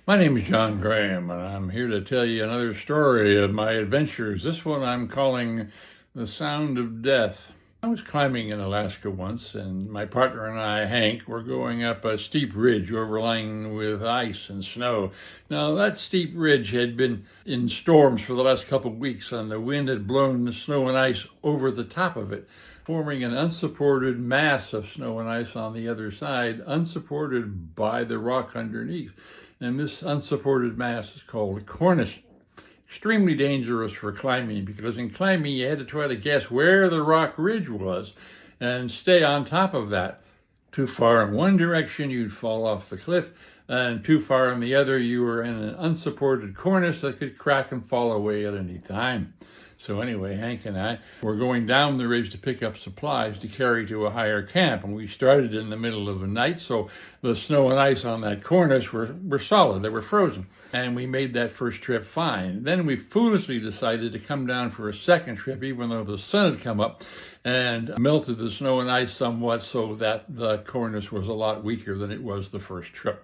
My name is John Graham, and I'm here to tell you another story of my adventures. This one I'm calling The Sound of Death. I was climbing in Alaska once, and my partner and I, Hank, were going up a steep ridge overlying with ice and snow. Now, that steep ridge had been in storms for the last couple of weeks, and the wind had blown the snow and ice over the top of it, forming an unsupported mass of snow and ice on the other side, unsupported by the rock underneath. And this unsupported mass is called a cornice. Extremely dangerous for climbing, because in climbing you had to try to guess where the rock ridge was and stay on top of that. Too far in one direction, you'd fall off the cliff, and too far in the other, you were in an unsupported cornice that could crack and fall away at any time. So anyway, Hank and I were going down the ridge to pick up supplies to carry to a higher camp, and we started in the middle of the night, so the snow and ice on that cornice were solid, they were frozen, and we made that first trip fine. Then we foolishly decided to come down for a second trip, even though the sun had come up and melted the snow and ice somewhat, so that the cornice was a lot weaker than it was the first trip.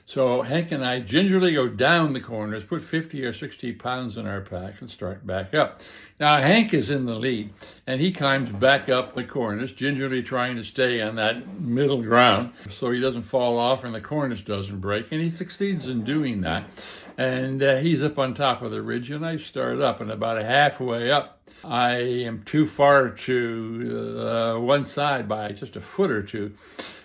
So Hank and I gingerly go down the cornice, put 50 or 60 pounds in our pack, and start back up. Now, Hank is in the lead, and he climbs back up the cornice, gingerly trying to stay on that middle ground so he doesn't fall off and the cornice doesn't break, and he succeeds in doing that. And he's up on top of the ridge, and I start up, and about halfway up, I am too far to one side by just a foot or two.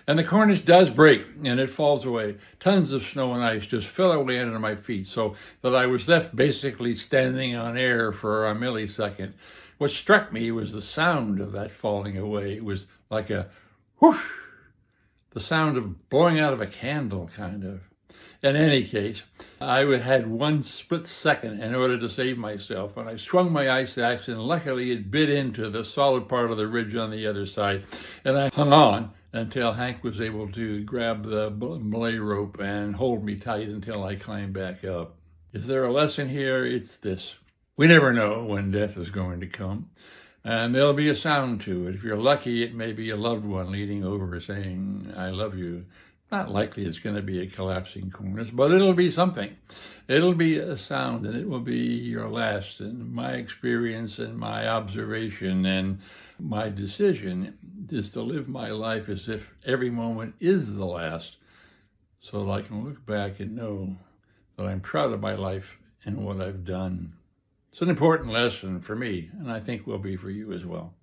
And the cornice does break, and it falls away. Tons of snow and ice just fell away under my feet, so that I was left basically standing on air for a millisecond. What struck me was the sound of that falling away. It was like a whoosh, the sound of blowing out of a candle, kind of. In any case, I had one split second in order to save myself, and I swung my ice axe, and luckily it bit into the solid part of the ridge on the other side, and I hung on until Hank was able to grab the belay rope and hold me tight until I climbed back up. Is there a lesson here? It's this. We never know when death is going to come, and there'll be a sound to it. If you're lucky, it may be a loved one leaning over saying, "I love you." Not likely it's going to be a collapsing cornice, but it'll be something. It'll be a sound, and it will be your last. And my experience and my observation and my decision is to live my life as if every moment is the last, so that I can look back and know that I'm proud of my life and what I've done. It's an important lesson for me, and I think will be for you as well.